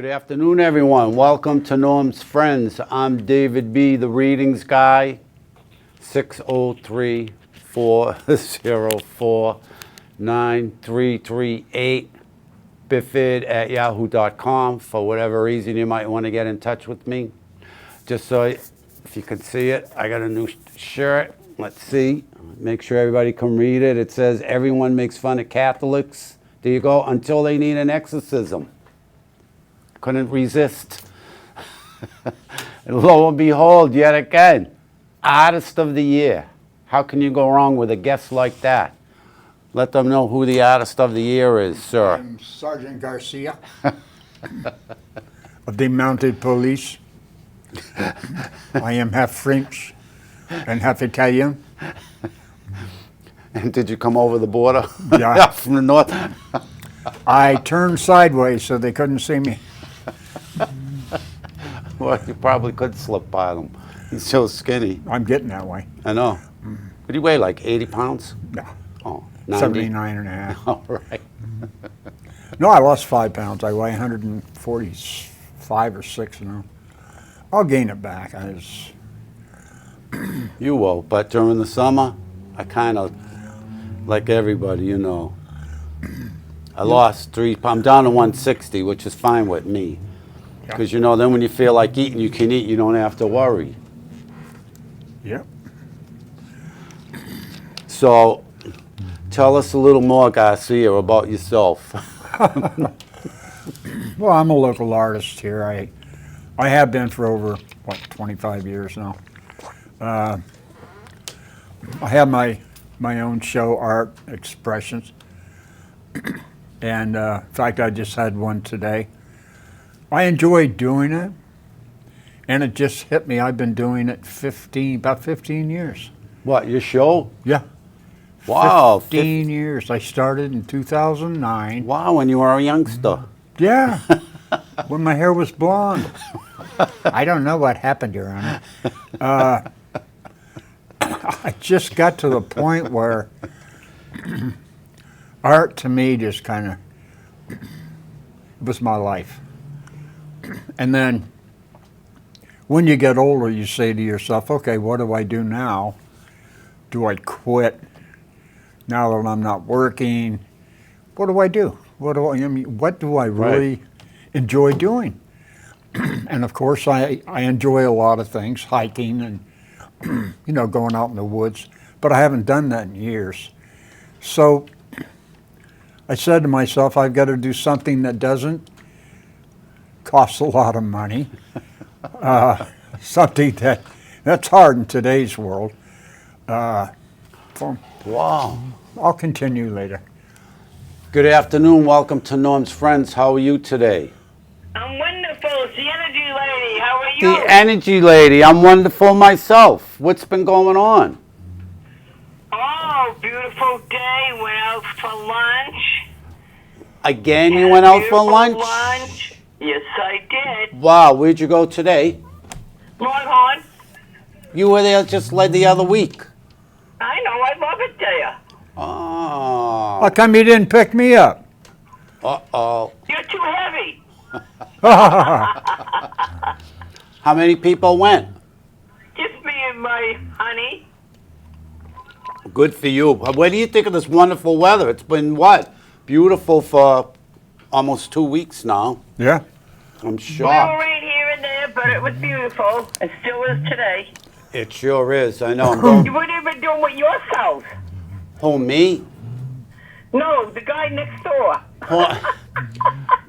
Good afternoon, everyone. Welcome to Norm's Friends. I'm David B., the readings guy, 603-404-9338, biffid@yahoo.com. For whatever reason you might want to get in touch with me. Just so, if you can see it, I got a new shirt. Let's see. Make sure everybody can read it. It says, everyone makes fun of Catholics. There you go. Until they need an exorcism. Couldn't resist. And lo and behold, yet again, Artist of the Year. How can you go wrong with a guest like that? Let them know who the Artist of the Year is, sir. I'm Sergeant Garcia of the Mounted Police. I am half French and half Italian. And did you come over the border? Yeah. From the north? I turned sideways so they couldn't see me. Well, you probably could slip by them. He's so skinny. I'm getting that way. I know. What do you weigh, like 80 pounds? No, Oh, 90? 79 and a half. All right. No, I lost 5 pounds. I weigh 145 or 6 now. I'll gain it back. You will, but during the summer, I kind of, like everybody, you know, I lost 3 pounds. I'm down to 160, which is fine with me. Because, you know, then when you feel like eating, you can eat. You don't have to worry. Yep. So, tell us a little more, Garcia, about yourself. Well, I'm a local artist here. I have been for over, 25 years now. I have my own show, Art Expressions. And in fact, I just had one today. I enjoy doing it, and it just hit me. I've been doing it about 15 years. What, your show? Yeah. Wow. 15 years. I started in 2009. Wow, when you were a youngster. Yeah, when my hair was blonde. I don't know what happened, Your Honor. I just got to the point where art to me just kind of was my life. And then when you get older, you say to yourself, okay, what do I do now? Do I quit now that I'm not working? What do I do? What do I really enjoy doing? And of course, I enjoy a lot of things, hiking and going out in the woods, but I haven't done that in years. So I said to myself, I've got to do something that doesn't cost a lot of money, something that's hard in today's world. Wow. I'll continue later. Good afternoon. Welcome to Norm's Friends. How are you today? I'm wonderful. It's the energy lady. How are you? The energy lady. I'm wonderful myself. What's been going on? Oh, beautiful day. Went out for lunch. Again, you went out for lunch? Yes, I did. Wow, where'd you go today? Longhorn. You were there just like the other week. I know. I love it there. Oh. How come you didn't pick me up? Uh-oh. You're too heavy. How many people went? Just me and my honey. Good for you. What do you think of this wonderful weather? It's been, what, beautiful for almost 2 weeks now. Yeah. I'm Little shocked. rain here and there, but it was beautiful. It still is today. It sure is. I know. I'm going. You weren't even doing with yourself. Who, me? No, the guy next door.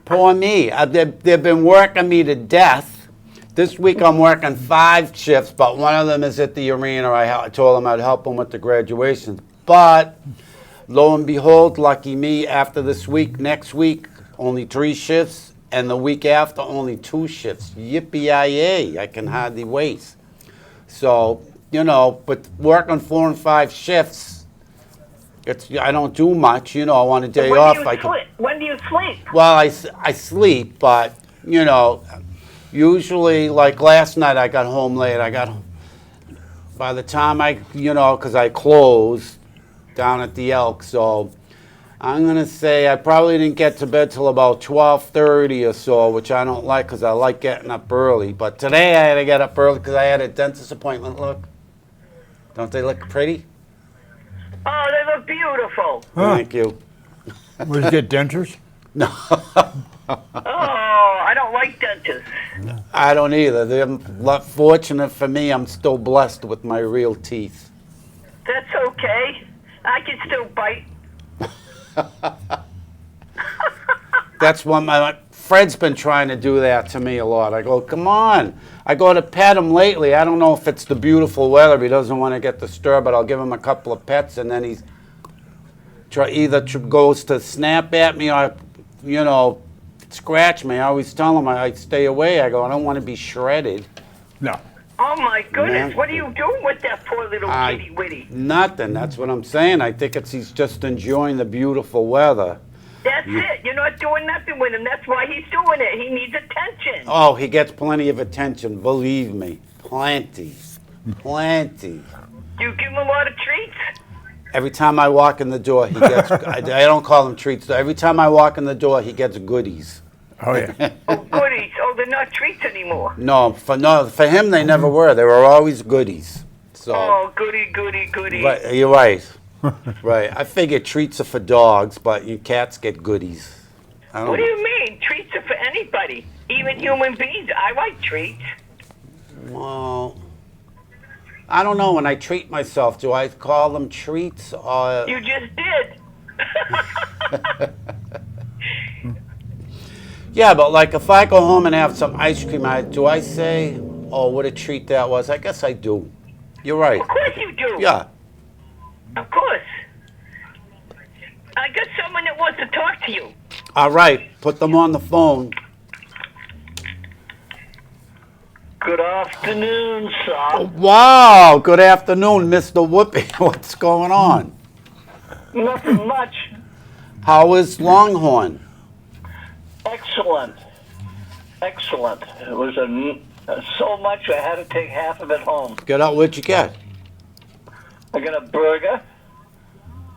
Poor me. They've been working me to death. This week I'm working 5 shifts, but one of them is at the arena. I told them I'd help them with the graduations. But lo and behold, lucky me, after this week, next week, only 3 shifts, and the week after, only 2 shifts. Yippee-yi-yay, I can hardly wait. So, but working 4 and 5 shifts, I don't do much, on a day off. When do you sleep? Well, I sleep, but, usually, like last night I got home late. By the time because I closed down at the Elk, so I'm going to say I probably didn't get to bed till about 12:30 or so, which I don't like because I like getting up early. But today I had to get up early because I had a dentist appointment. Look. Don't they look pretty? Oh, they look beautiful. Huh. Thank you. Was it get dentures? No, Oh, I don't like dentists. I don't either. Fortunate for me, I'm still blessed with my real teeth. That's okay. I can still bite. That's what my Fred's been trying to do that to me a lot. I go, come on. I go to pet him lately. I don't know if it's the beautiful weather. He doesn't want to get disturbed, but I'll give him a couple of pets, and then he's either goes to snap at me or, scratch me. I always tell him I stay away. I go, I don't want to be shredded. No. Oh, my goodness. Man. What are you doing with that poor little kitty witty? Nothing. That's what I'm saying. I think he's just enjoying the beautiful weather. That's it. You're not doing nothing with him. That's why he's doing it. He needs attention. Oh, he gets plenty of attention. Believe me. Plenty. Plenty. Do you give him a lot of treats? Every time I walk in the door, he gets, I don't call them treats. Every time I walk in the door, he gets goodies. Oh, yeah. Oh, goodies. Oh, they're not treats anymore. No, for him, they never were. They were always goodies. So, Oh, goody, goody, goody. but you're right. Right. I figure treats are for dogs, but you cats get goodies. I What don't do you mean? Treats are for anybody, even human beings. I like treats. Well, I don't know. When I treat myself, do I call them treats or? You just did. Yeah, but like if I go home and have some ice cream, do I say, "Oh, what a treat that was"? I guess I do. You're right. Of course you do. Yeah. Of course. I got someone that wants to talk to you. All right. Put them on the phone. Good afternoon, sir. Wow. Good afternoon, Mr. Whoopi. What's going on? Nothing much. How is Longhorn? Excellent. Excellent. It was so much I had to take half of it home. Get out. What'd you get? I got a burger.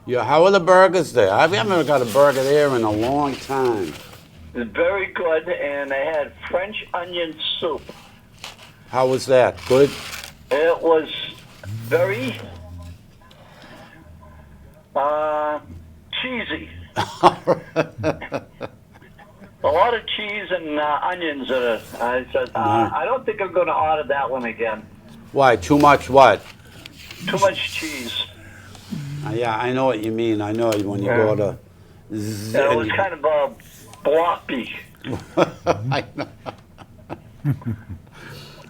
Yeah. How are the burgers there? I haven't got a burger there in a long time. It's very good, and I had French onion soup. How was that? Good. It was very cheesy. A lot of cheese and onions in it. I said, I don't think I'm going to order that one again. Why? Too much what? Too much cheese. Yeah, I know what you mean. I know when you go to. And it was kind of bloppy. I know.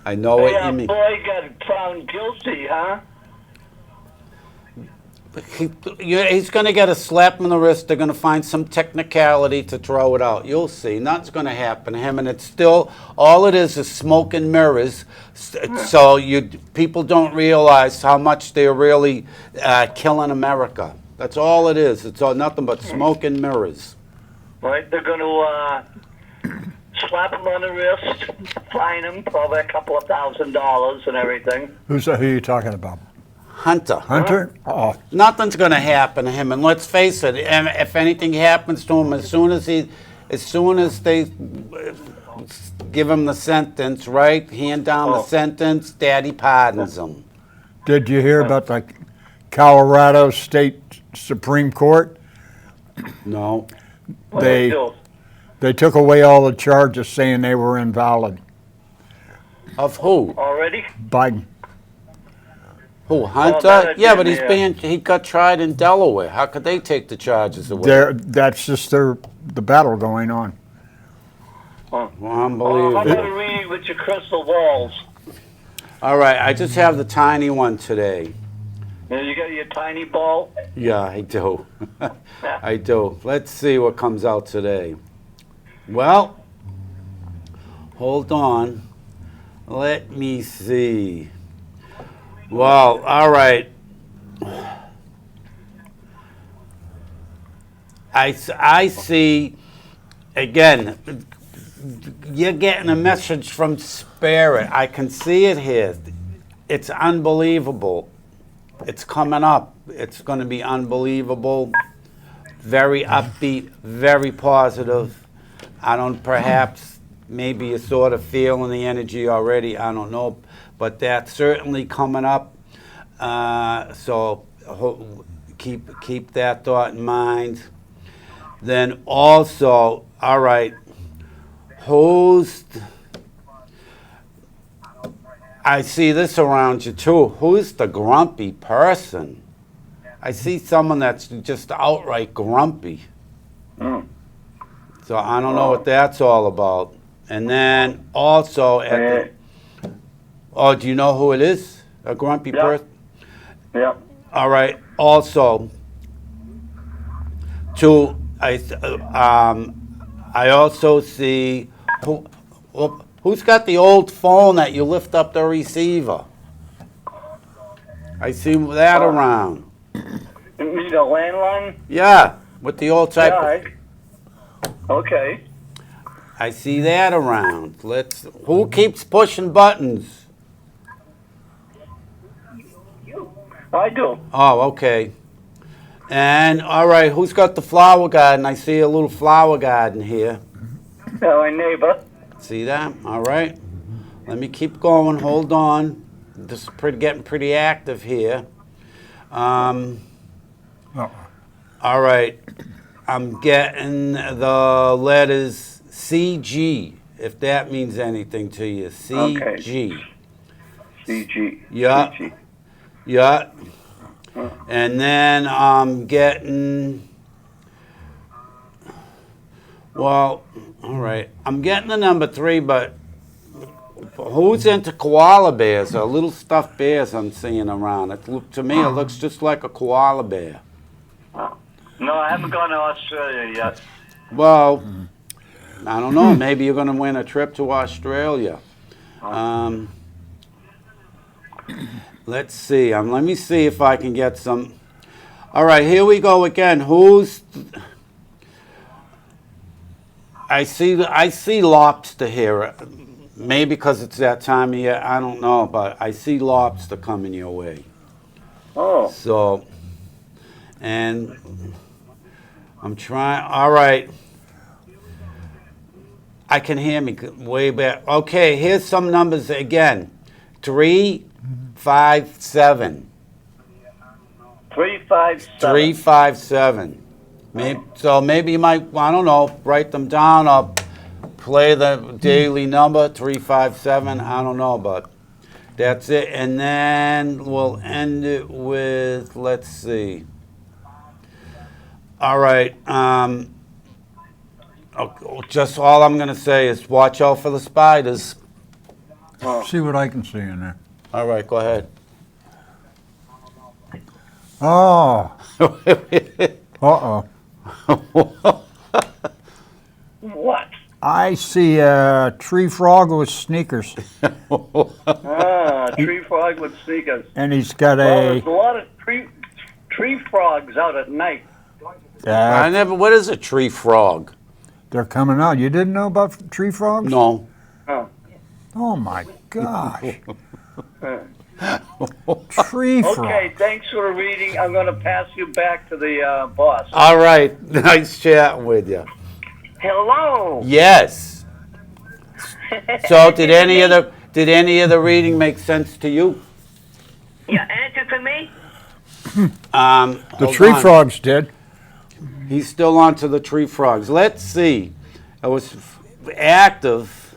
I know what you mean. Boy got found guilty, huh? He's going to get a slap on the wrist. They're going to find some technicality to throw it out. You'll see. Nothing's going to happen to him, and it's still all it is smoke and mirrors. So people don't realize how much they're really killing America. That's all it is. It's all nothing but smoke and mirrors. Right? They're going to slap him on the wrist, fine him probably a couple of $1,000s and everything. Who are you talking about? Hunter. Hunter? Oh, Nothing's going to happen to him, and let's face it. If anything happens to him, as soon as they give him the sentence, right, hand down the sentence, Daddy pardons him. did you hear about the Colorado State Supreme Court? No. They took away all the charges saying they were invalid. Of who? Already? Biden. Who? Hunter? that Yeah, but didn't, he got tried in Delaware. How could they take the charges away? That's just the battle going on. Well, How unbelievable. about to read with your crystal balls? All right, I just have the tiny one today. You got your tiny ball? Yeah, I do. I do. Let's see what comes out today. Well, hold on. Let me see. Well, all right. I see, again, you're getting a message from Spirit. I can see it here. It's unbelievable. It's coming up. It's going to be unbelievable. very upbeat, very positive. I don't, perhaps, maybe you're sort of feeling the energy already, I don't know, but that's certainly coming up. So keep that thought in mind. Then also, all right, I see this around you too. Who's the grumpy person? I see someone that's just outright grumpy. Mm. So I don't know what that's all about. And then also oh, do you know who it is? A grumpy Yeah. person? Yeah. All right. Also, I also see who's got the old phone that you lift up the receiver. I see that around. You need a landline? Yeah, with the old type. Okay. I see that around. Who keeps pushing buttons? I do. Oh, okay. And all right, who's got the flower garden? I see a little flower garden here. My neighbor. See that? All right. Let me keep going. Hold on. This is getting pretty active here. All right. I'm getting the letters CG, if that means anything to you. CG. Okay. CG. Yeah. CG. Yeah. And then I'm getting, well, all right. I'm getting the number 3, but who's into koala bears or little stuffed bears I'm seeing around? To me, it looks just like a koala bear. No, I haven't gone to Australia yet. Well, I don't know. Maybe you're going to win a trip to Australia. Let's see. Let me see if I can get some. All right, here we go again. I see lobster here. Maybe because it's that time of year. I don't know, but I see lobster coming your way. Oh. So, and I'm trying. All right. I can hear me way back. Okay, here's some numbers again. 3, 5, 7. 357. 357. So maybe you might, I don't know, write them down or play the daily number, 357. I don't know, but that's it. And then we'll end it with, let's see. All right. Just all I'm going to say is watch out for the spiders. See what I can see in there. All right, go ahead. Oh. Uh-oh. What? I see a tree frog with sneakers. Tree frog with sneakers. And he's got Well, a... there's a lot of tree frogs out at night. What is a tree frog? They're coming out. You didn't know about tree frogs? No. Oh. Oh, my gosh. Tree frog. Okay, thanks for the reading. I'm going to pass you back to the boss. All right. Nice chatting with you. Hello. Yes. So did any of the reading make sense to you? Your answer to me? The tree frogs did. He's still on to the tree frogs. Let's see. It was active.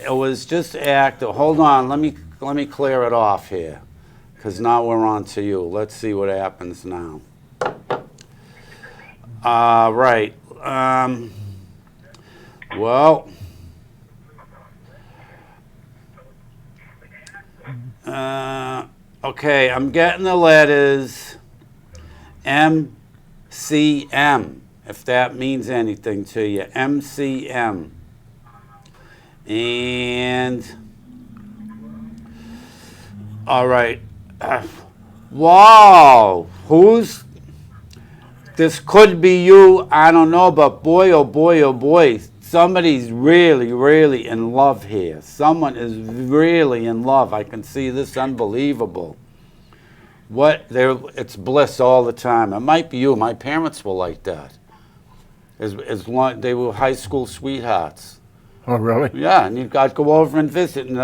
It was just active. Hold on. Let me clear it off here, because now we're on to you. Let's see what happens now. Right. Well. Okay. I'm getting the letters MCM, if that means anything to you. MCM. And, all right. Wow. This could be you. I don't know, but boy, oh boy, oh boy. Somebody's really, really in love here. Someone is really in love. I can see this. Unbelievable. It's bliss all the time. It might be you. My parents were like that. As long they were high school sweethearts. Oh, really? Yeah, and I'd go over and visit, and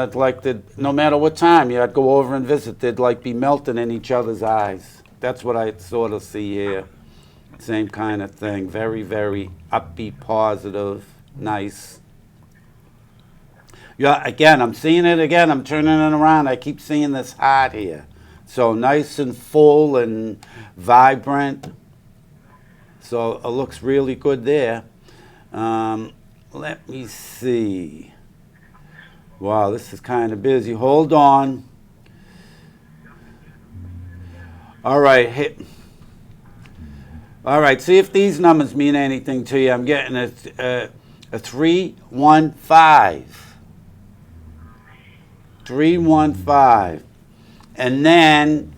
no matter what time, I'd go over and visit. They'd like be melting in each other's eyes. That's what I sort of see here. Same kind of thing. Very, very upbeat, positive, nice. Yeah, again, I'm seeing it again. I'm turning it around. I keep seeing this heart here. So nice and full and vibrant. So it looks really good there. Let me see. Wow, this is kind of busy. Hold on. All right. All right, see if these numbers mean anything to you. I'm getting a 315. 315. And then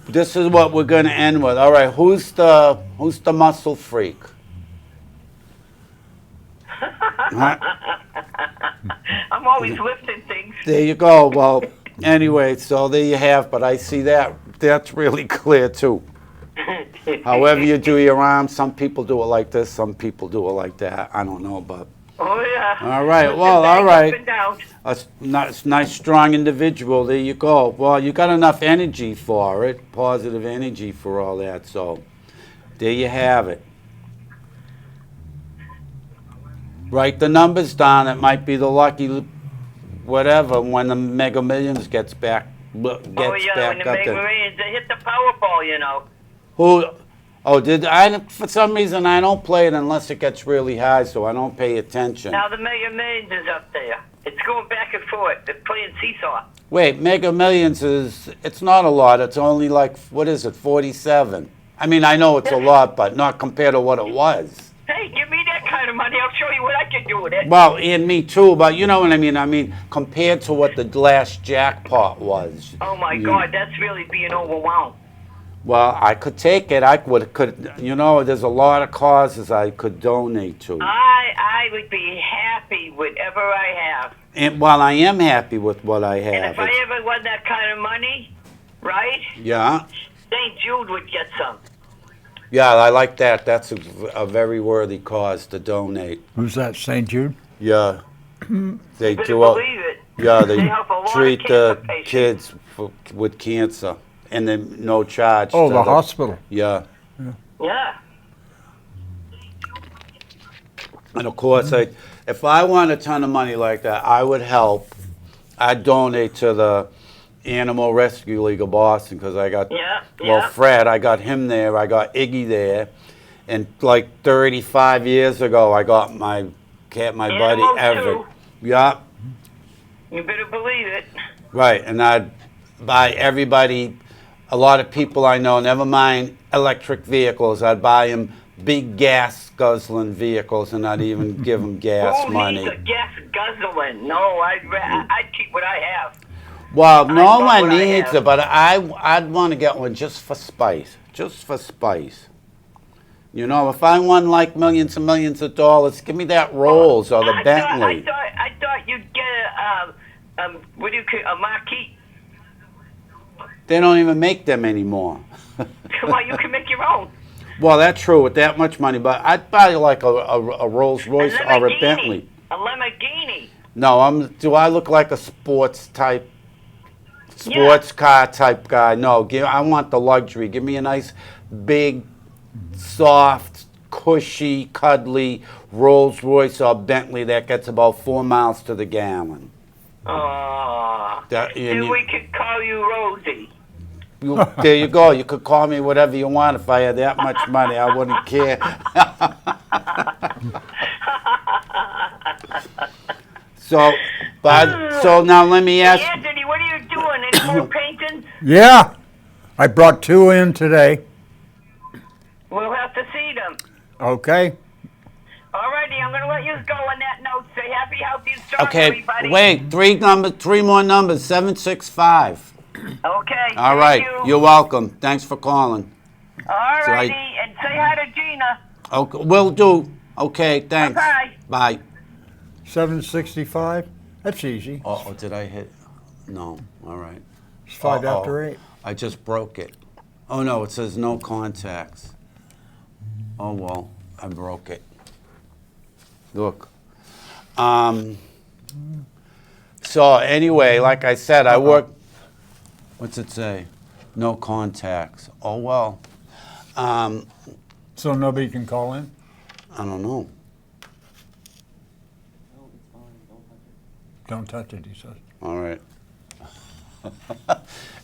this is what we're going to end with. All right, who's the muscle freak? Huh? I'm always lifting things. There you go. Well, anyway, so there you have, but I see that's really clear too. However you do your arms, some people do it like this, some people do it like that. I don't know, but Oh, yeah. all right, Lifting well, back all right. Up and down. A nice, strong individual. There you go. Well, you got enough energy for it, positive energy for all that. So there you have it. Write the numbers down. It might be the lucky, whatever, when the Mega Millions gets back Oh, yeah, when the up Mega there. Millions, they hit the Powerball, you know. Who? Oh, did I? For some reason, I don't play it unless it gets really high, so I don't pay attention. Now the Mega Millions is up there. It's going back and forth. They're playing seesaw. Wait, Mega Millions it's not a lot. It's only like, what is it, 47? I mean, I know it's a lot, but not compared to what it was. Hey, give me that kind of money. I'll show you what I can do with it. Well, and me too, but you know what I mean? I mean, compared to what the last jackpot was. Oh, my you- God, that's really being overwhelmed. Well, I could take it. There's a lot of causes I could donate to. I would be happy with whatever I have. And while I am happy with what I And have, if I ever won that kind of money, right, yeah, St. Jude would get some. yeah, I like that. That's a very worthy cause to donate. Who's that, St. Jude? Yeah, they Better do. believe it. Yeah, They they help a lot of treat the cancer patients. kids with cancer, and then no charge. Oh, to the hospital. Yeah, Yeah. and of course, if I won a ton of money like that, I would help. I'd donate to the Animal Rescue League of Boston because I got Fred. I got him there. I got Iggy there, and like 35 years ago, I got my buddy Animals, Everett. too. Yeah. You better believe it. Right, and I'd buy everybody, a lot of people I know, never mind electric vehicles, I'd buy them big gas guzzling vehicles and not even give them gas Who money. needs a gas guzzling? No, I'd keep what I have. Well, no love one what I needs have. it, but I'd want to get one just for spice. Just for spice. You know, if I won like millions and millions of dollars, give me that Rolls or the Bentley. I thought you'd get a Marquis. They don't even make them anymore. Well, you can make your own. Well, that's true with that much money, but I'd buy like a Rolls Royce or a Bentley. A Lamborghini. No, do I look like a sports car type guy? No, I want the luxury. Give me a nice, big, soft, cushy, cuddly Rolls Royce or Bentley that gets about 4 miles to the gallon. Oh. Then we could call you Rosie. There you go. You could call me whatever you want. If I had that much money, I wouldn't care. So now let me Hey, ask. Anthony, what are you doing? Any more paintings? Yeah, I brought 2 in today. We'll have to see them. Okay. Alrighty, I'm going to let you go on that note. Say happy, healthy, and strong, Okay, everybody. wait. 3 more numbers. 765. Okay. All thank right. You. You're welcome. Thanks for calling. Alrighty, and say hi to Gina. Okay, will do. Okay, thanks. Bye-bye. Bye. 765. That's easy. Oh, did I hit? No. All right. It's 5 Uh-oh. after 8. I just broke it. Oh, no, it says no contacts. Oh, well, I broke it. Look. So anyway, like I said, I work. What's it say? No contacts. Oh, well. So nobody can call in? I don't know. Don't touch it, he says. All right.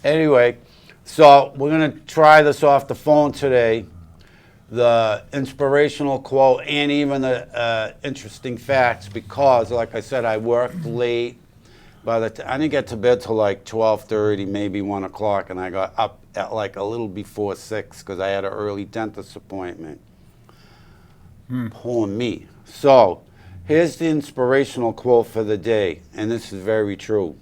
Anyway, so we're going to try this off the phone today. The inspirational quote and even the interesting facts, because, like I said, I worked late. I didn't get to bed till like 12:30, maybe 1 o'clock, and I got up at like a little before 6 because I had an early dentist appointment. Poor me. So here's the inspirational quote for the day, and this is very true.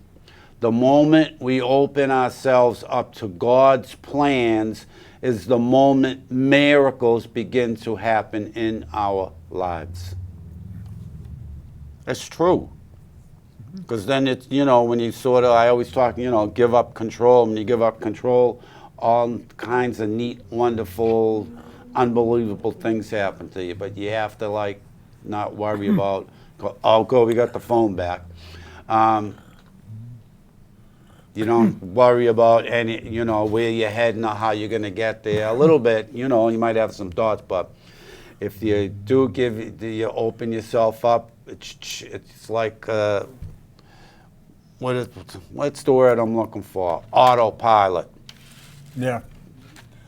The moment we open ourselves up to God's plans is the moment miracles begin to happen in our lives. That's true. Because then it's, when you I always talk, give up control. When you give up control, all kinds of neat, wonderful, unbelievable things happen to you. But you have to, not worry about, we got the phone back. You don't worry about where you're heading or how you're going to get there. A little bit, you might have some thoughts, but if you do you open yourself up, it's like, what's the word I'm looking for? Autopilot. Yeah.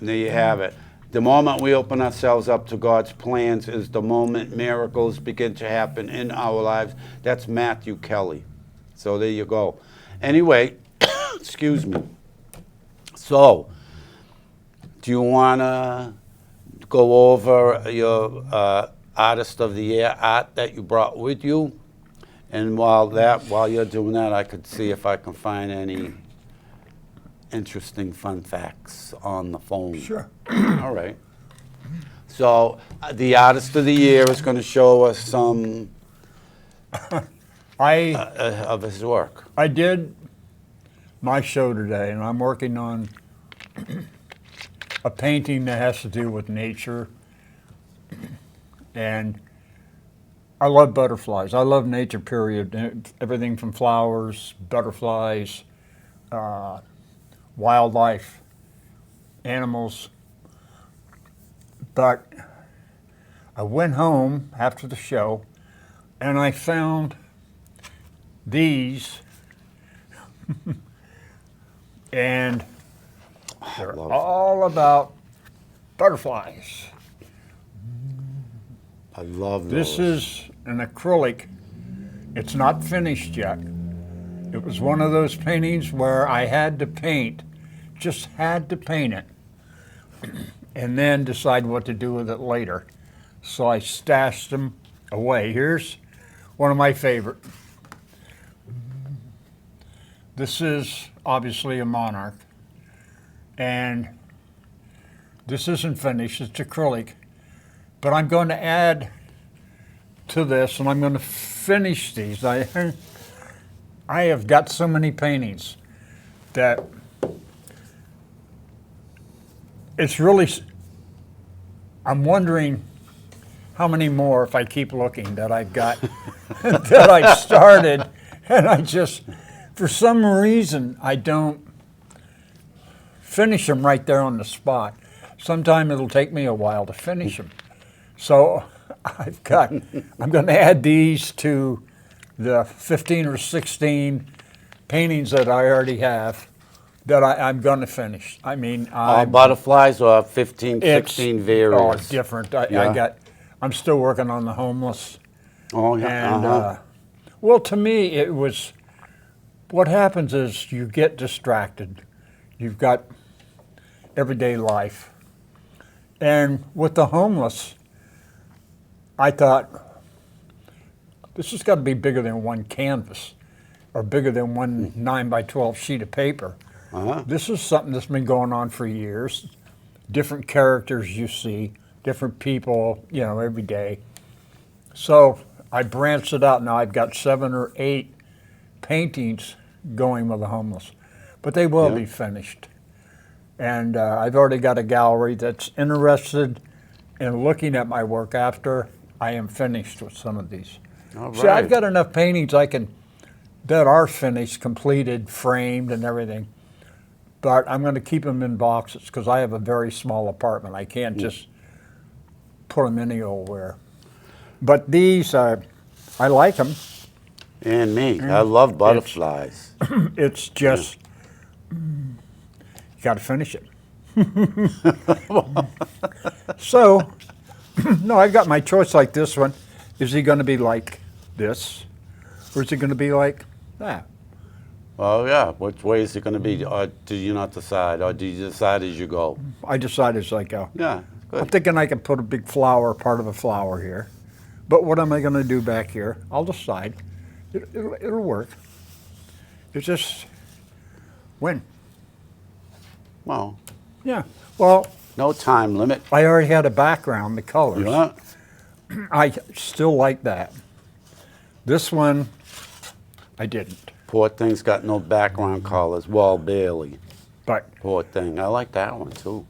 There you have it. The moment we open ourselves up to God's plans is the moment miracles begin to happen in our lives. That's Matthew Kelly. So there you go. Anyway, excuse me. So, do you want to go over your Artist of the Year art that you brought with you? And while you're doing that, I could see if I can find any interesting fun facts on the phone. Sure. All right. So the Artist of the Year is going to show us some of his work. I did my show today, and I'm working on a painting that has to do with nature. And I love butterflies. I love nature, period. Everything from flowers, butterflies, wildlife, animals. But I went home after the show and I found these and they're all about butterflies. I love This those. is an acrylic. It's not finished yet. It was one of those paintings where I had to paint, just had to paint it, and then decide what to do with it later. So I stashed them away. Here's one of my favorite. This is obviously a monarch, and this isn't finished, it's acrylic. But I'm going to add to this, and I'm going to finish these. I have got so many paintings that it's really, I'm wondering how many more, if I keep looking, that I've got, that I started, and I just, for some reason, I don't finish them right there on the spot. Sometime it'll take me a while to finish them. So I'm going to add these to the 15 or 16 paintings that I already have that I'm going to finish. I mean, All butterflies or 15, it's 16 various? different. Yeah. I'm still working on the homeless. Oh, yeah. And well, to me, it was, what happens is you get distracted. You've got everyday life. And with the homeless, I thought, this has got to be bigger than one canvas or bigger than one 9 by 12 sheet of paper. This is something that's been going on for years. Different characters you see, different people, every day. So I branched it out. Now I've got 7 or 8 paintings going with the homeless, but they will be finished. And I've already got a gallery that's interested in looking at my work after I am finished with some of these. All See, I've right. got enough paintings that are finished, completed, framed, and everything. But I'm going to keep them in boxes because I have a very small apartment. I can't just put them anywhere. But these, I like them. And me. I love butterflies. It's just, you got to finish it. So, no, I've got my choice like this one. Is he going to be like this? Or is he going to be like that? Oh, yeah. Which way is it going to be? Or do you not decide? Or do you decide as you go? I decide as I go. Yeah, I'm good. thinking I can put a big flower, part of a flower here. But what am I going to do back here? I'll decide. It'll work. It's just when. Well, Yeah. Well, no time limit. I already had a background, the colors. Yeah. I still like that. This one, I didn't. Poor thing's got no background colors. Well, barely. But Poor thing. I like that one, too.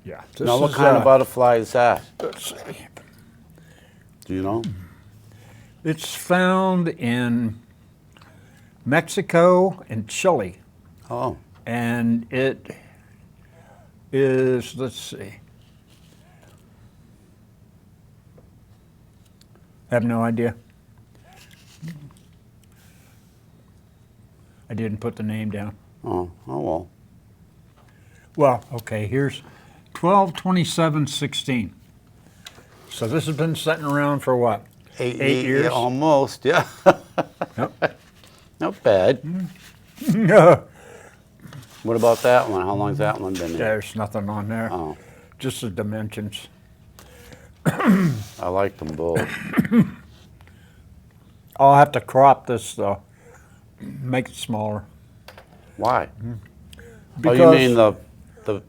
yeah. Now, what kind of butterfly is that? let's see. Do you know? It's found in Mexico and Chile. Oh, And it is, let's see. Have no idea. I didn't put the name down. oh well. Well, okay, here's 12/27/16. So this has been sitting around for what? 8 years? Yeah, almost, yeah. Yep. Not bad. No, What about that one? How long's that one been there? there's nothing on there. Oh, Just the dimensions. I like them both. I'll have to crop this though, make it smaller. Why? Because, Oh, you mean the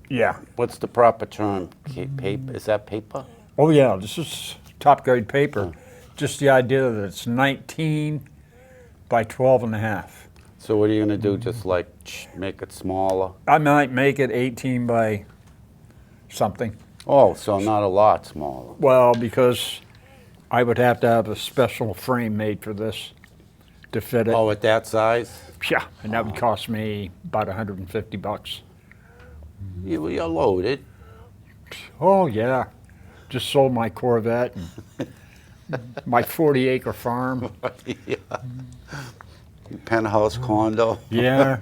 yeah. what's the proper term? Paper? Is that paper? Oh yeah, this is top grade paper. Just the idea that it's 19 by 12 and a half. So what are you gonna do? Just like make it smaller? I might make it 18 by something. Oh, so not a lot smaller. Well, because I would have to have a special frame made for this to fit it. Oh, at that size? Yeah, and that would cost me about $150. You're loaded. Oh yeah, just sold my Corvette and my 40-acre farm. Yeah. Penthouse condo. Yeah,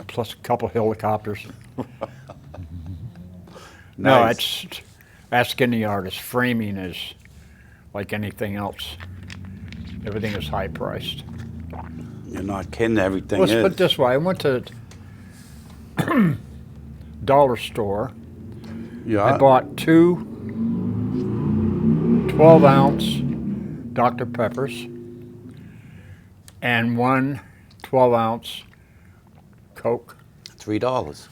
plus a couple helicopters. No, Nice. it's ask any artist. Framing is like anything else. Everything is high priced. You're not kidding. Everything Let's is. put it this way. I went to dollar store. Yeah. I bought two 12-ounce Dr. Peppers and one 12-ounce Coke. $3.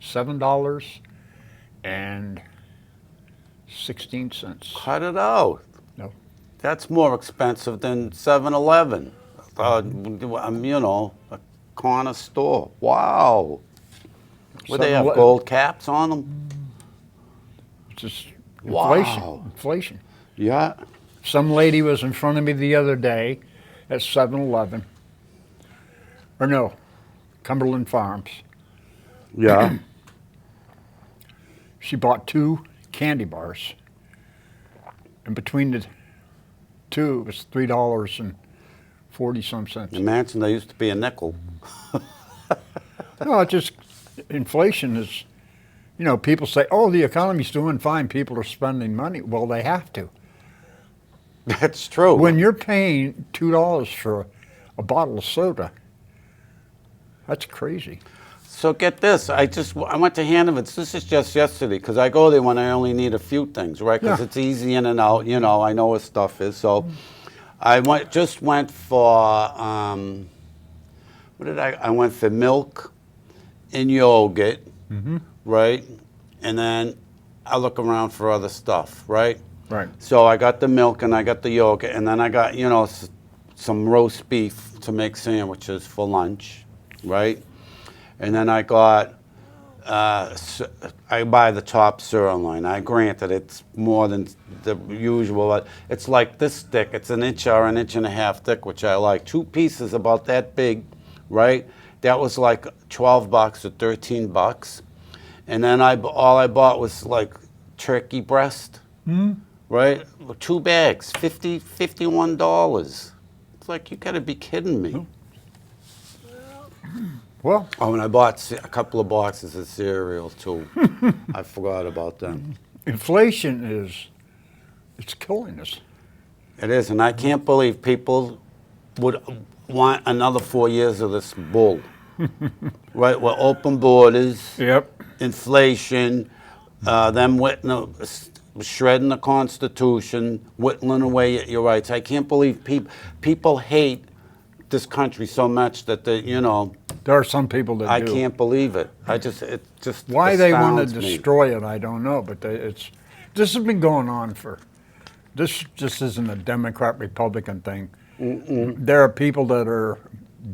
$7.16. Cut it out. No. That's more expensive than 7-Eleven. You know, a corner store. Wow. Would they have 7-Eleven. gold caps on them? Just inflation. Wow. Inflation. Yeah. Some lady was in front of me the other day at 7-Eleven. Or no, Cumberland Farms. Yeah. She bought two candy bars. And between the two, it was $3.40 some. Imagine they used to be a nickel. No, it's just inflation is, you know, people say, oh, the economy's doing fine. People are spending money. Well, they have to. That's true. When you're paying $2 for a bottle of soda, that's crazy. So get this, I went to Hanover's. This is just yesterday because I go there when I only need a few things, right? Because Yeah. it's easy in and out. You know, I know what stuff is. So I just went for what did I went for milk and yogurt, right? And then I look around for other stuff, right? Right. So I got the milk and I got the yogurt, and then I got, you know, some roast beef to make sandwiches for lunch, right? and then I got. I buy the top sirloin. I granted it's more than the usual, but it's like this thick. It's an inch or an inch and a half thick, which I like. 2 pieces about that big, right? That was like $12 or $13, and then all I bought was like turkey breast, right? 2 bags, $51. It's like, you gotta be kidding me. Well, Oh, and I bought a couple of boxes of cereal too. I forgot about them. inflation it's killing us. It is, and I can't believe people would want another 4 years of this bull. Right, with open borders, Yep. inflation, them shredding the Constitution, whittling away at your rights. I can't believe people hate this country so much that There are some people that I do. can't believe it. It just Why they want to astounds me. destroy it, I don't know. But this has been going on for. This just isn't a Democrat Republican thing. There are people that are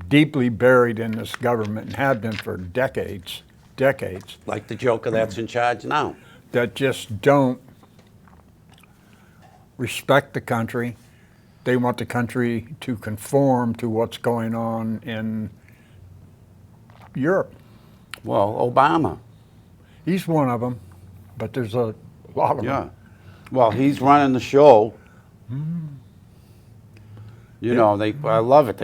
deeply buried in this government and have been for decades, Like the joker that's in charge now. that just don't respect the country. They want the country to conform to what's going on in Europe. Well, Obama. He's one of them, but there's a lot of Yeah. them. Well, he's running the show. You know, I love it.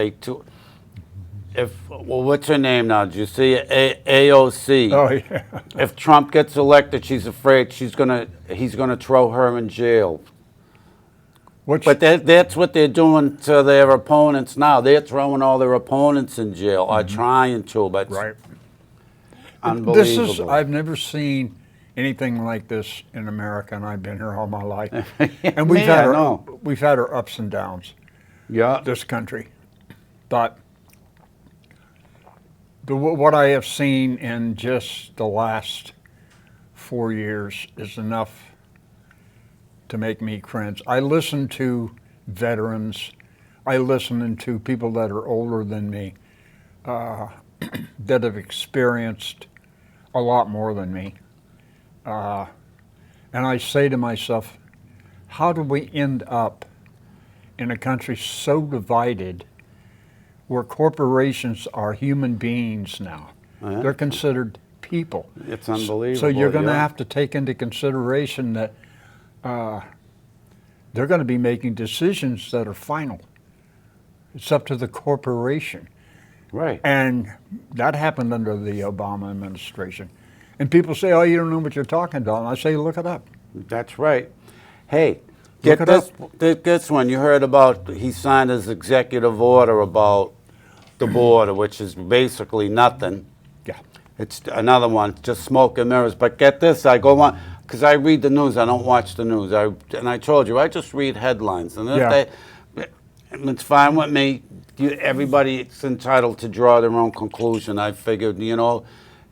What's her name now? Did you see it? AOC. Oh yeah. If Trump gets elected, she's afraid he's gonna throw her in jail. Which, But that's what they're doing to their opponents now. They're throwing all their opponents in jail, or trying to, but it's right. unbelievable. I've never seen anything like this in America, and I've been here all my life. And we've Man, had I know. our ups and downs. Yeah. This country, but what I have seen in just the last 4 years is enough to make me cringe. I listen to veterans. I listen to people that are older than me, that have experienced a lot more than me. And I say to myself, how do we end up in a country so divided where corporations are human beings now? Yeah. They're considered people. It's unbelievable. So you're going to yeah. have to take into consideration that they're going to be making decisions that are final. It's up to the corporation. Right. And that happened under the Obama administration. And people say, oh, you don't know what you're talking about. And I say, look it up. That's right. Hey, get Look it this one. You heard about he signed his executive order about the border, which is basically nothing. Yeah. It's another one, just smoke and mirrors. But get this, I go on, because I read the news, I don't watch the news. And I told you, I just read headlines. And if it's fine with me. Everybody's entitled to draw their own conclusion. I figured,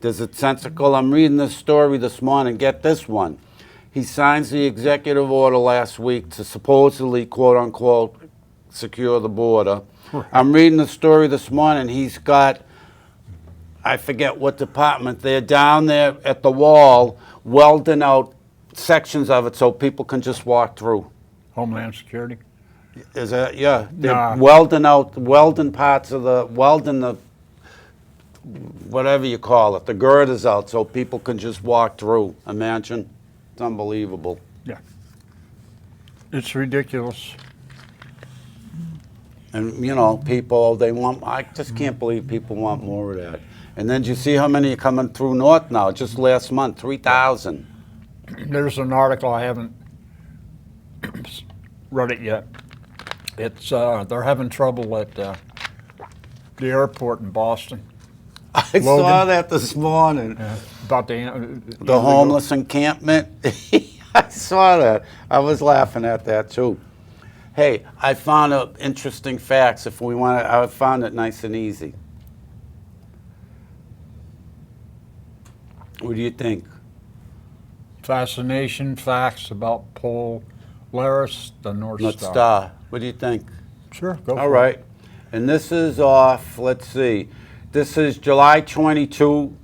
does it sensical? I'm reading this story this morning. Get this one. He signs the executive order last week to supposedly, quote unquote, secure the border. Right. I'm reading the story this morning. He's got, I forget what department, they're down there at the wall welding out sections of it so people can just walk through. Homeland Security. Is that, yeah, they're Nah. welding parts of the whatever you call it, the girders out so people can just walk through. Imagine. It's unbelievable. Yeah. It's ridiculous. And, people, I just can't believe people want more of that. And then do you see how many are coming through north now? Just last month, 3,000. There's an article, I haven't read it yet. It's they're having trouble at the airport in Boston. I Logan. saw that this morning. About The homeless encampment. I saw that. I was laughing at that too. Hey, I found interesting facts. If we want to, I found it nice and easy. What do you think? Fascination facts about Polaris, the North North Star. Star. What do you think? Sure, go for All right. And this is off, let's see. This is July 22,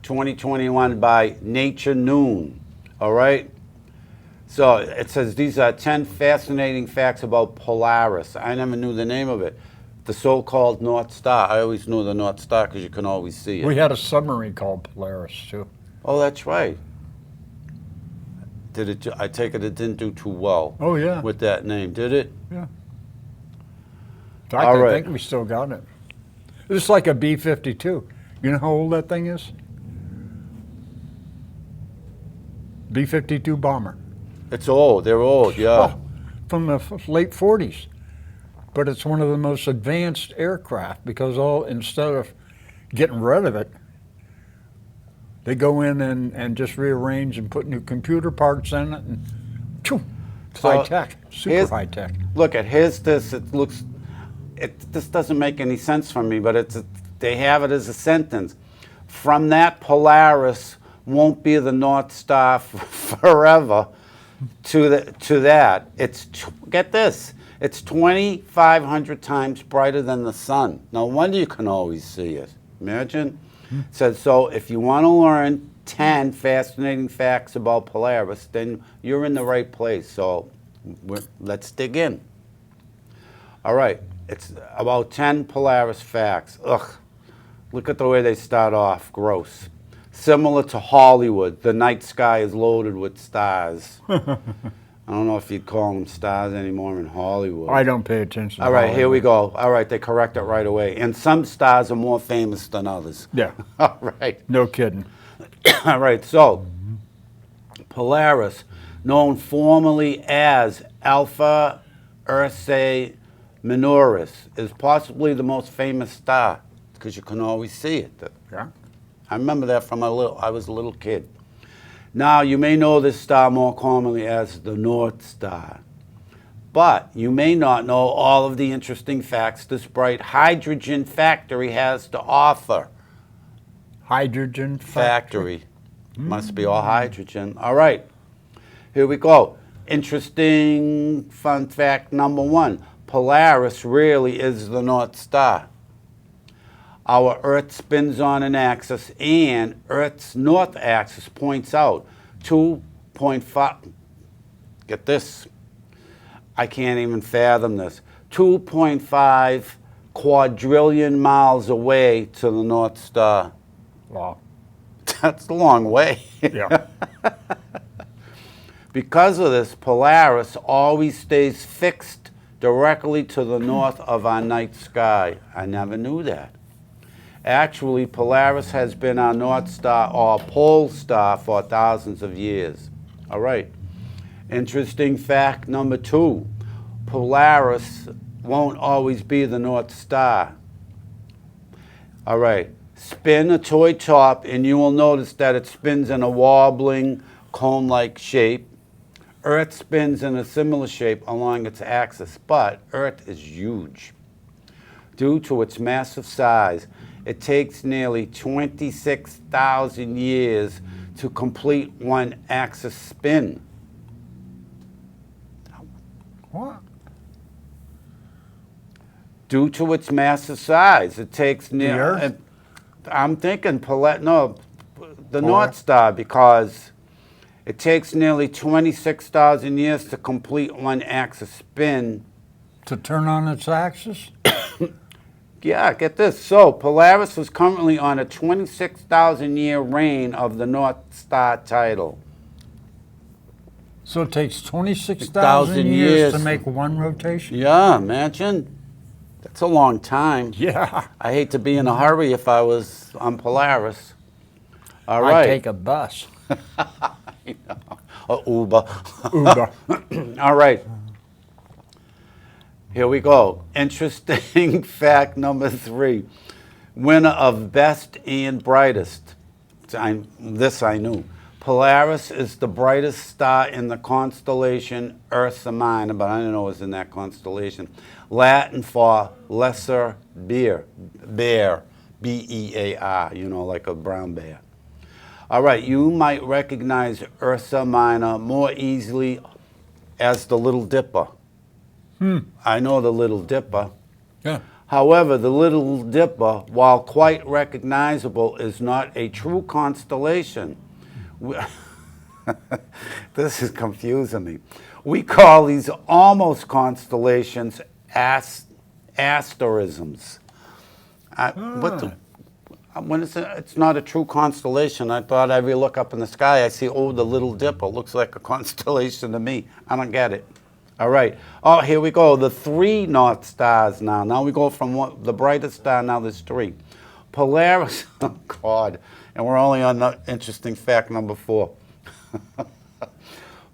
2021 by Nature Noon. All right? So it says these are 10 fascinating facts about Polaris. I never knew the name of it. The so-called North Star. I always knew the North Star because you can always see it. We had a submarine called Polaris, too. Oh, that's right. Did it? I take it didn't do too well. Oh, yeah. With that name, did it? Yeah. In fact, All I right. think we still got it. It's like a B-52. You know how old that thing is? B-52 bomber. It's old. They're old. Yeah. Oh, from the late 40s. But it's one of the most advanced aircraft because instead of getting rid of it, they go in and just rearrange and put new computer parts in it and phew, So, high tech, super here's- high tech. Look at here's this. It looks. This doesn't make any sense for me, but they have it as a sentence. From that, Polaris won't be the North Star forever. To that, get this. It's 2,500 times brighter than the sun. No wonder you can always see it. Imagine. Says so. If you want to learn 10 fascinating facts about Polaris, then you're in the right place. So let's dig in. All right. It's about 10 Polaris facts. Ugh. Look at the way they start off. Gross. Similar to Hollywood, the night sky is loaded with stars. I don't know if you'd call them stars anymore in Hollywood. I don't pay attention. All right, here we go. All right, they correct it right away. And some stars are more famous than others. Yeah, All right. no kidding. All right, so Polaris, known formerly as Alpha Ursae Minoris, is possibly the most famous star because you can always see it. Yeah. I remember that from I was a little kid. Now, you may know this star more commonly as the North Star, but you may not know all of the interesting facts this bright hydrogen factory has to offer. Hydrogen Factory. Must be all hydrogen. All right, here we go. Interesting fun fact number 1. Polaris really is the North Star. Our Earth spins on an axis, and Earth's north axis points out 2.5, get this, I can't even fathom this, 2.5 quadrillion miles away to the North Star. Wow. That's a long way. Yeah. Because of this, Polaris always stays fixed directly to the north of our night sky. I never knew that. Actually, Polaris has been our North Star or pole star for thousands of years. All right. Interesting fact number 2. Polaris won't always be the North Star. All right. Spin a toy top and you will notice that it spins in a wobbling, cone-like shape. Earth spins in a similar shape along its axis, but Earth is huge. Due to its massive size, it takes nearly 26,000 years to complete one axis spin. What? Due to its massive size, it takes The nearly. Earth? I'm thinking the North Star, because it takes nearly 26,000 years to complete one axis spin. To turn on its axis? Yeah, get this. So, Polaris is currently on a 26,000 year reign of the North Star title. So it takes 26,000 years to make one rotation? Yeah, imagine. That's a long time. Yeah. I hate to be in a hurry if I was on Polaris. All I'd right. take a bus. Or Uber. Uber. All right. Here we go. Interesting fact number 3. Winner of Best and Brightest. This I knew. Polaris is the brightest star in the constellation Ursa Minor, but I didn't know it was in that constellation. Latin for lesser bear, B-E-A-R, like a brown bear. All right, you might recognize Ursa Minor more easily as the Little Dipper. I know the Little Dipper. Yeah. However, the Little Dipper, while quite recognizable, is not a true constellation. We- This is confusing me. We call these almost constellations asterisms. When it's not a true constellation, I thought every look up in the sky, I see, oh, the Little Dipper looks like a constellation to me. I don't get it. All right. Oh, here we go. The 3 North Stars now. Now we go from the brightest star, now there's 3. Polaris, oh, God. And we're only on the interesting fact number 4.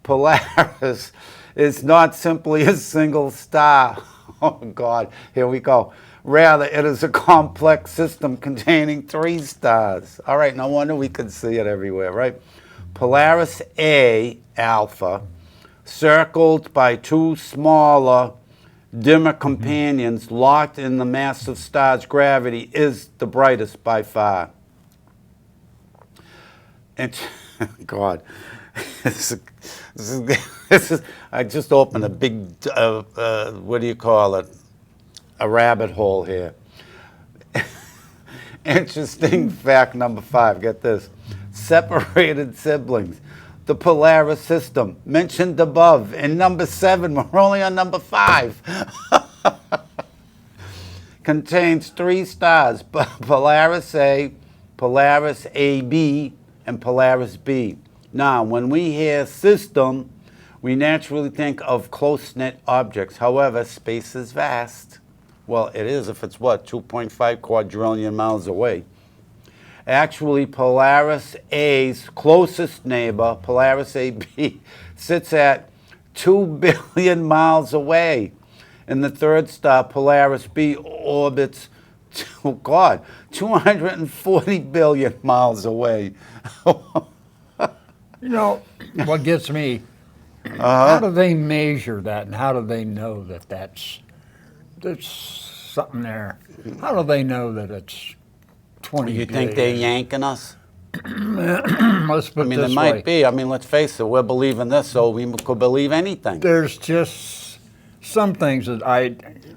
Polaris is not simply a single star. Oh, God. Here we go. Rather, it is a complex system containing 3 stars. All right, no wonder we can see it everywhere, right? Polaris A, Alpha, circled by 2 smaller, dimmer companions locked in the massive star's gravity, is the brightest by far. And, God, this is, I just opened a big, what do you call it? A rabbit hole here. Interesting fact number 5, get this. Separated siblings. The Polaris system, mentioned above, in number 7, we're only on number 5. Contains 3 stars, Polaris A, Polaris AB, and Polaris B. Now, when we hear system, we naturally think of close-knit objects. However, space is vast. Well, it is if it's, what, 2.5 quadrillion miles away. Actually, Polaris A's closest neighbor, Polaris AB, sits at 2 billion miles away. And the third star, Polaris B, orbits, oh God, 240 billion miles away. You know, what gets me, how do they measure that and how do they know that there's something there? How do they know that it's 20 You think they're yanking us? Let's put I mean, it this it might way. be. I mean, let's face it, we're believing this, so we could believe anything. There's just some things that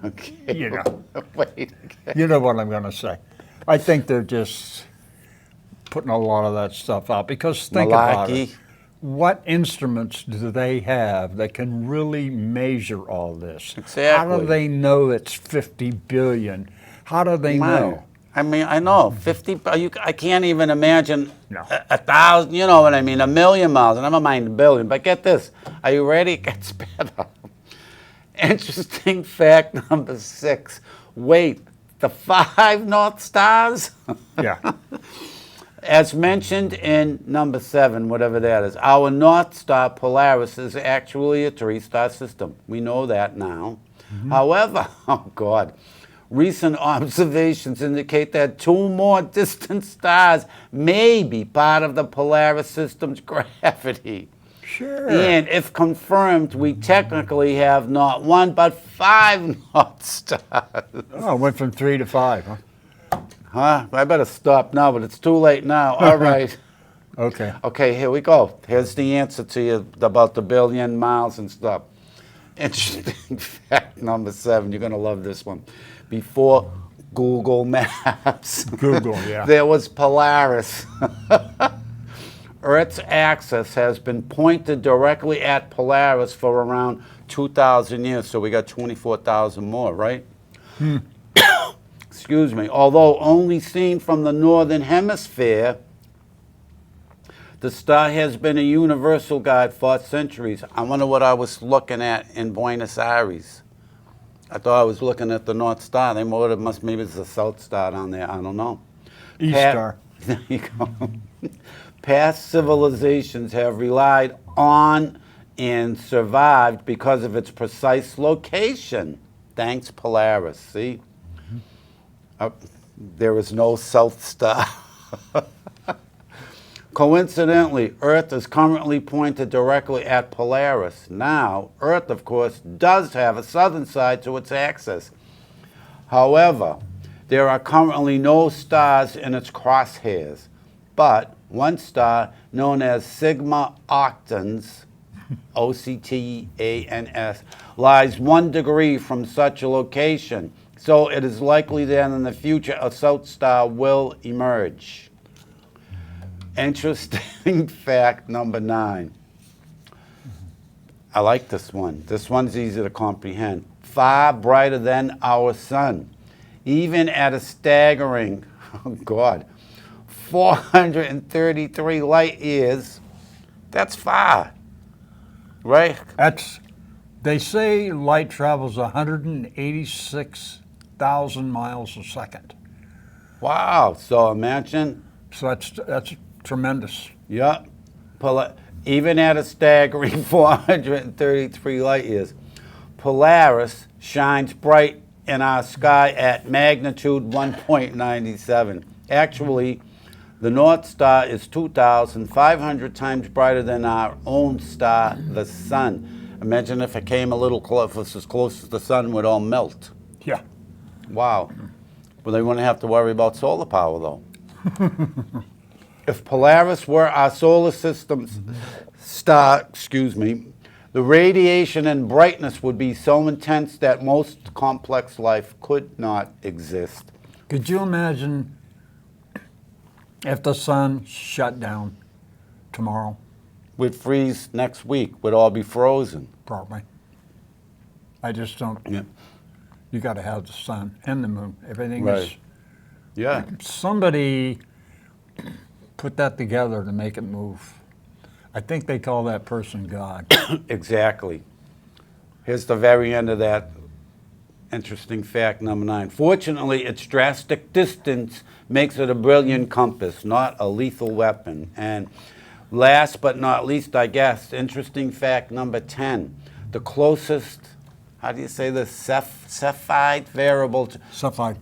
Okay. you know, Wait. you know what I'm going to say. I think they're just putting a lot of that stuff out because think about it. Malarkey. What instruments do they have that can really measure all this? How Exactly. do they know it's 50 billion? How do they know? I mean, I know, 50, I can't even imagine No. a 1,000, you know what I mean, 1,000,000 miles, never mind a billion. But get this, are you ready? It gets better. Interesting fact number 6. Wait, the 5 North Stars? Yeah. As mentioned in number 7, whatever that is, our North Star Polaris is actually a 3-star system. We know that now. However, oh God, recent observations indicate that 2 more distant stars may be part of the Polaris system's gravity. Sure. And if confirmed, we technically have not 1 but 5 North Stars. Oh, it went from 3 to 5, huh? Huh? I better stop now, but it's too late now. All right. Okay. Okay, here we go. Here's the answer to you about the billion miles and stuff. Interesting fact number 7. You're going to love this one. Before Google Maps, Google, yeah. there was Polaris. Earth's axis has been pointed directly at Polaris for around 2,000 years, so we got 24,000 more, right? Excuse me. Although only seen from the northern hemisphere, the star has been a universal guide for centuries. I wonder what I was looking at in Buenos Aires. I thought I was looking at the North Star. Maybe it's the South Star down there. I don't know. East Star. There you go. Past civilizations have relied on and survived because of its precise location. Thanks, Polaris. See? There is no South Star. Coincidentally, Earth is currently pointed directly at Polaris. Now, Earth, of course, does have a southern side to its axis. However, there are currently no stars in its crosshairs. But one star, known as Sigma Octans, Octans, lies 1 degree from such a location. So it is likely that in the future a south star will emerge. Interesting fact number 9. I like this one. This one's easy to comprehend. Far brighter than our sun, even at a staggering, oh God, 433 light years. That's far, right? They say light travels 186,000 miles a second. Wow. So imagine, So that's tremendous. yeah, even at a staggering 433 light years, Polaris shines bright in our sky at magnitude 1.97. Actually, the North Star is 2,500 times brighter than our own star, the Sun. Imagine if it came a little close, if it's as close as the Sun, would all melt. Yeah. Wow. Well, they wouldn't have to worry about solar power, though. If Polaris were our solar system's star, the radiation and brightness would be so intense that most complex life could not exist. Could you imagine if the sun shut down tomorrow? We'd freeze next week. We'd all be frozen. Probably. I just don't. Yeah. You got to have the sun and the moon. Everything is. Right. Yeah. Somebody put that together to make it move. I think they call that person God. Exactly. Here's the very end of that interesting fact number 9. Fortunately, its drastic distance makes it a brilliant compass, not a lethal weapon. And last but not least, I guess, interesting fact number 10. The closest, how do you say this, Cepheid variable to... Cepheid.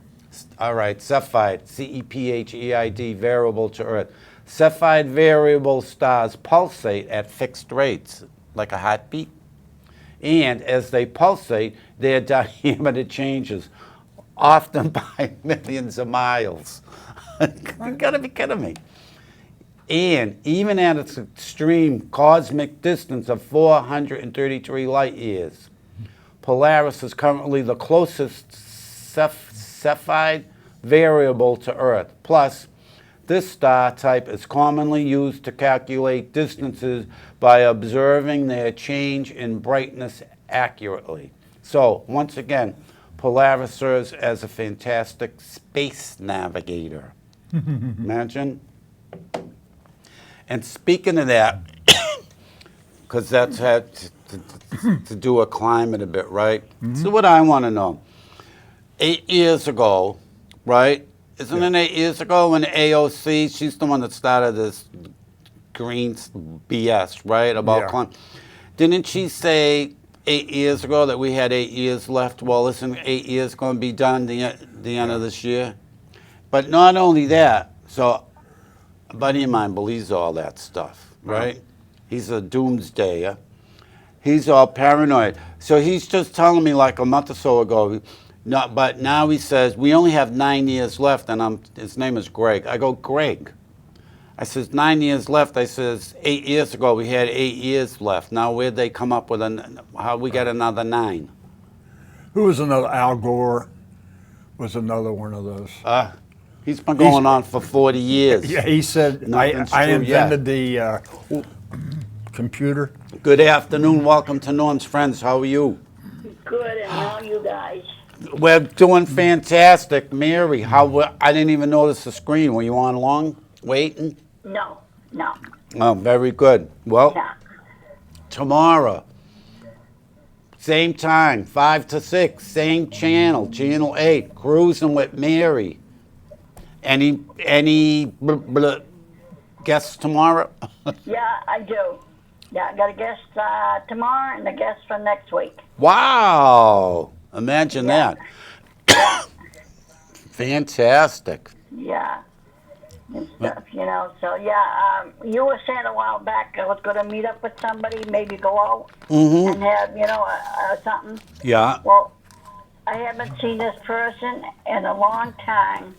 All right, Cepheid, C-E-P-H-E-I-D, variable to Earth. Cepheid variable stars pulsate at fixed rates, like a heartbeat. And as they pulsate, their diameter changes, often by millions of miles. You gotta be kidding me. And even at its extreme cosmic distance of 433 light years, Polaris is currently the closest Cepheid variable to Earth. Plus, this star type is commonly used to calculate distances by observing their change in brightness accurately. So, once again, Polaris serves as a fantastic space navigator. Imagine. And speaking of that, because that's had to do with climate a bit, right? So what I want to know, 8 years ago, right? Isn't it 8 years ago when AOC, she's the one that started this green BS, right, about climate. Didn't she say 8 years ago that we had 8 years left? Well, listen, 8 years going to be done the end of this year. But not only that, so a buddy of mine believes all that stuff, right? He's a doomsdayer. He's all paranoid. So he's just telling me like a month or so ago, no, but now he says, we only have 9 years left, and his name is Greg. I go, Greg. I says, 9 years left. I says, 8 years ago we had 8 years left. Now where'd they come up with, how we got another 9? Who was another? Al Gore was another one of those. He's been going on for 40 years. Yeah, he said, Nothing's I true yet. invented the computer. Good afternoon. Welcome to Norm's Friends. How are you? Good, and how you guys? We're doing fantastic. Mary, I didn't even notice the screen. Were you on long, waiting? No. Oh, very good. Well, Yeah. tomorrow, same time, 5 to 6, same channel, Channel 8, Cruising with Mary. Any guests tomorrow? Yeah, I do. Yeah, I got a guest tomorrow and a guest for next week. Wow. Imagine Yeah. that. Fantastic. Yeah. And stuff, So, you were saying a while back I was going to meet up with somebody, maybe go out and have, something. Yeah. Well, I haven't seen this person in a long time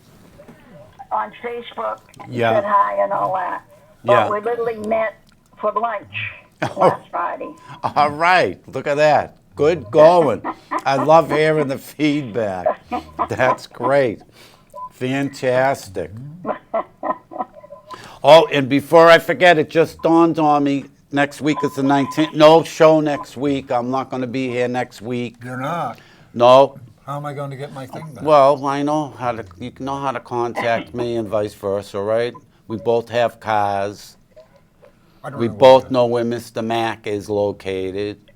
on Facebook. Yeah. Said hi and all that. But Yeah. we literally met for lunch last Friday. All right. Look at that. Good going. I love hearing the feedback. That's great. Fantastic. Oh, and before I forget, it just dawned on me, next week is the 19th. No show next week. I'm not going to be here next week. You're not. No. How am I going to get my thing back? Well, I know how to, you know how to contact me and vice versa, right? We both have cars. I don't We know where both it is. know where Mr. Mack is located.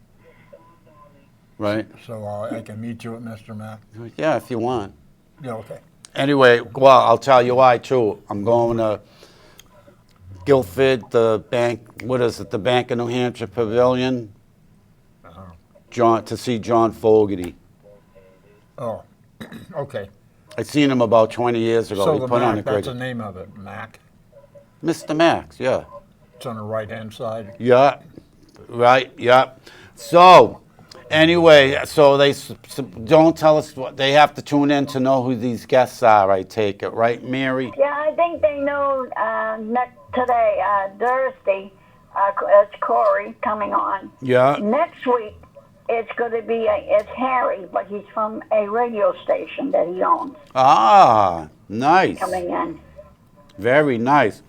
Right? So I can meet you at Mr. Mac? Yeah, if you want. Yeah, okay. Anyway, well, I'll tell you why, too. I'm going to Guilford, the bank, what is it, the Bank of New Hampshire Pavilion, to see John Fogerty. Oh, okay. I seen him about 20 years ago. So He the put on a Mac, great... that's the name of it, Mac. Mr. Max, yeah. It's on the right-hand side. Yeah, right, yeah. So, anyway, so don't tell us what, they have to tune in to know who these guests are, I take it, right, Mary? Yeah, I think they know today, Thursday, it's Corey coming on. Yeah. Next week, it's going to be, it's Harry, but he's from a radio station that he owns Ah, nice. coming in. Very nice.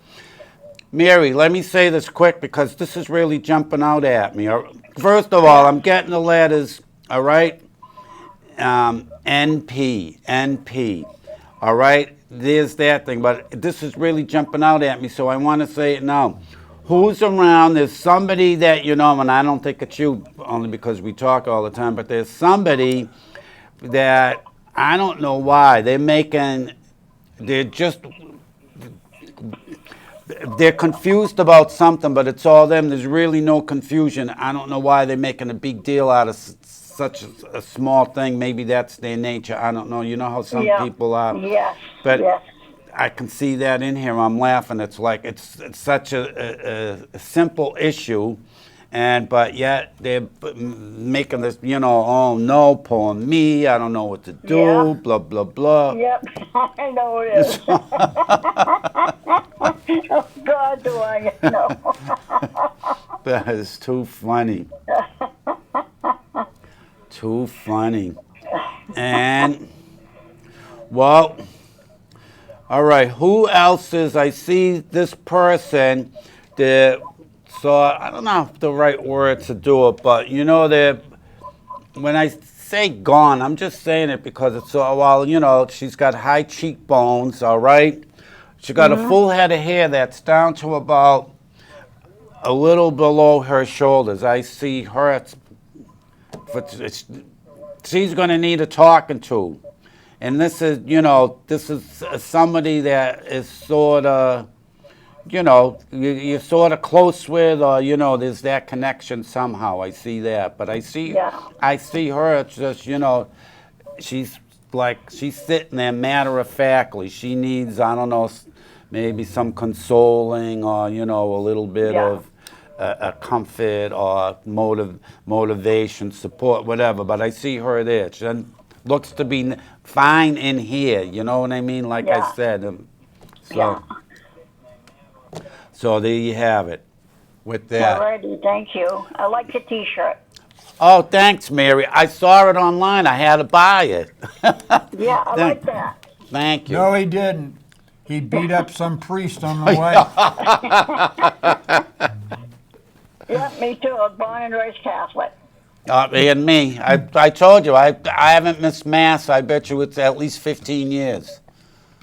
Mary, let me say this quick because this is really jumping out at me. First of all, I'm getting the letters, all right? NP, all right? There's that thing, but this is really jumping out at me, so I want to say it now. Who's around? There's somebody that you know, and I don't think it's you, only because we talk all the time, but there's somebody that I don't know why. They're confused about something, but it's all them. There's really no confusion. I don't know why they're making a big deal out of such a small thing. Maybe that's their nature. I don't know. You know how some people are. Yes. But yes. I can see that in here. I'm laughing. It's like it's such a simple issue, but yet they're making this, oh no, poor me. I don't know what to do. Yeah. Blah blah blah. Yep, I know it is. Oh, God, do I know. That is too funny. Too funny. And, well, all right, who else is, I see this person that, so I don't know the right word to do it, but when I say gone, I'm just saying it because it's, she's got high cheekbones, all right? She got a full head of hair that's down to about a little below her shoulders. I see her, she's going to need a talking to. And this is somebody that is sort of, you're sort of close with, or, there's that connection somehow. I see that. But I see her, it's just, she's sitting there matter-of-factly. She needs, I don't know, maybe some consoling or, a little bit of a comfort or motivation, support, whatever. But I see her there. She looks to be fine in here, you know what I mean? Like I said. So there you have it with that. Alrighty, thank you. I like your T-shirt. Oh, thanks, Mary. I saw it online. I had to buy it. Yeah, I like that. Thank you. No, he didn't. He beat up some priest on the way. Yeah, me too. I was born and raised Catholic. And me. I told you, I haven't missed Mass. I bet you it's at least 15 years.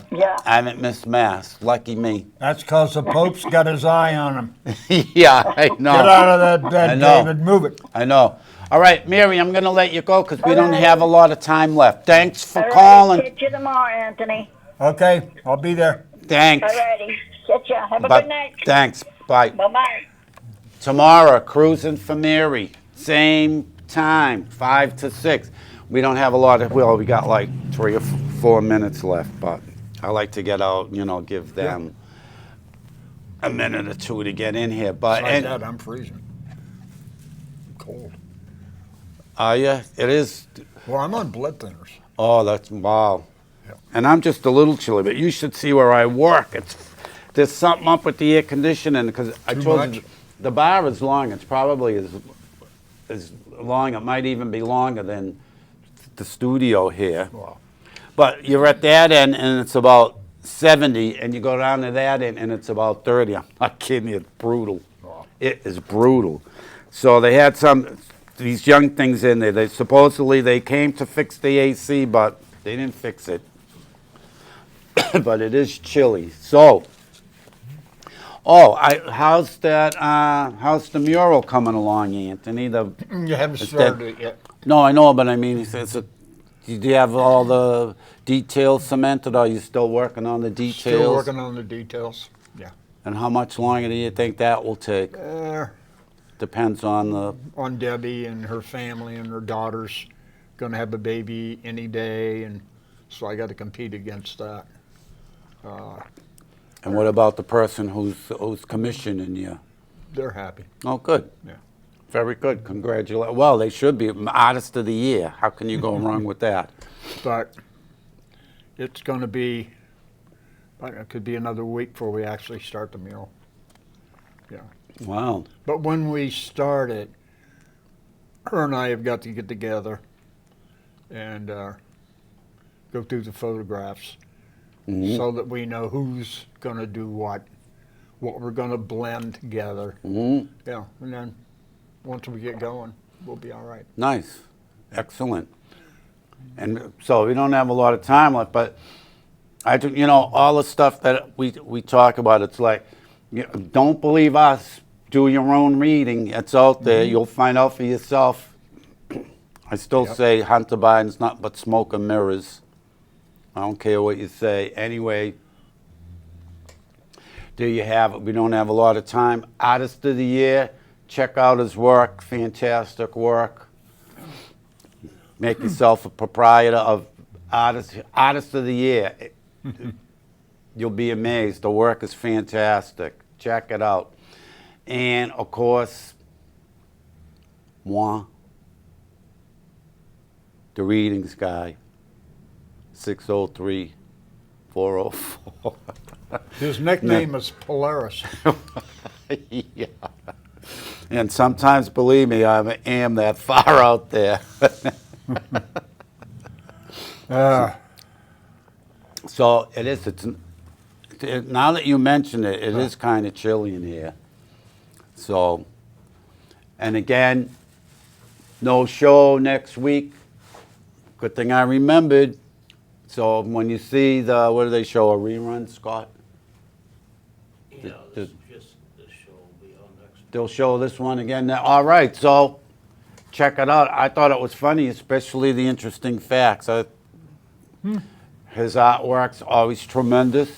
Yeah. I haven't missed Mass. Lucky me. That's because the Pope's got his eye on him. Yeah, I know. Get out of that bed, I know. David. Move it. I know. All right, Mary, I'm going to let you go because we don't right. have a lot of time left. Thanks for Alrighty, calling. catch you tomorrow, Anthony. Okay, I'll be there. Thanks. Alrighty, catch ya. Have a But good night. thanks. Bye. Bye-bye. Tomorrow, cruising for Mary. Same time, 5 to 6. We don't have a lot of, we got like 3 or 4 minutes left, but I like to get out, give them a minute or two to get in here. But Besides that, I'm freezing. Cold. Yeah, it is. Well, I'm on blood thinners. Oh, that's wow. Yeah. And I'm just a little chilly, but you should see where I work. There's something up with the air conditioning because I Too told much? you the bar is long. It's probably as as long. It might even be longer than the studio here. Wow. But you're at that end, and it's about 70, and you go down to that end, and it's about 30. I'm not kidding you. It's brutal. Wow. It is brutal. So they had these young things in there. They supposedly they came to fix the AC, but they didn't fix it. But it is chilly. So, how's the mural coming along, Anthony? You haven't Is started that- it yet. No, I know, but I mean, do you have all the details cemented? Or are you still working on the details? Still working on the details. Yeah. And how much longer do you think that will take? Depends on the. On Debbie and her family and her daughter's going to have a baby any day, and so I got to compete against that. And what about the person who's commissioning you? They're happy. Oh, good. Yeah. Very good. Congratulations. Well, they should be artist of the year. How can you go wrong with that? But it's going to be, it could be another week before we actually start the mural. Yeah. Wow. But when we start it, her and I have got to get together and go through the photographs so that we know who's going to do what we're going to blend together. Mm-hmm. Yeah, and then once we get going, we'll be all right. Nice. Excellent. And so we don't have a lot of time left, but all the stuff that we talk about, it's like, don't believe us. Do your own reading. It's out there. You'll find out for yourself. I still say Hunter Biden's not but smoke and mirrors. I don't care what you say. Anyway, we don't have a lot of time. Artist of the Year, check out his work. Fantastic work. Make yourself a proprietor of Artist of the Year. You'll be amazed. The work is fantastic. Check it out. And, of course, moi, the readings guy, 603-404. His nickname is Polaris. Yeah. And sometimes, believe me, I am that far out there. So it is. Now that you mention it, it is kind of chilly in here. So, and again, no show next week. Good thing I remembered. So when you see what do they show, a rerun, Scott? Yeah, this show will be on next. They'll show this one again. All right, so check it out. I thought it was funny, especially the interesting facts. His artwork's always tremendous.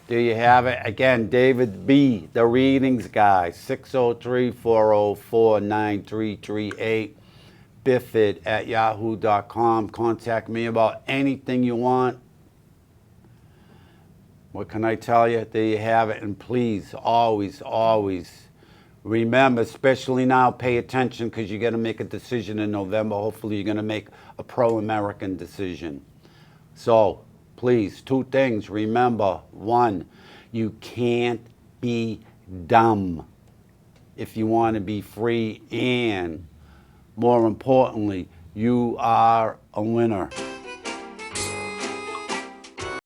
There you have it. Again, David B., the readings guy, 603-404-9338, biffid@yahoo.com. Contact me about anything you want. What can I tell you? There you have it. And please, always, always remember, especially now, pay attention because you're going to make a decision in November. Hopefully, you're going to make a pro-American decision. So, please, two things. Remember, one, you can't be dumb if you want to be free. And more importantly, you are a winner.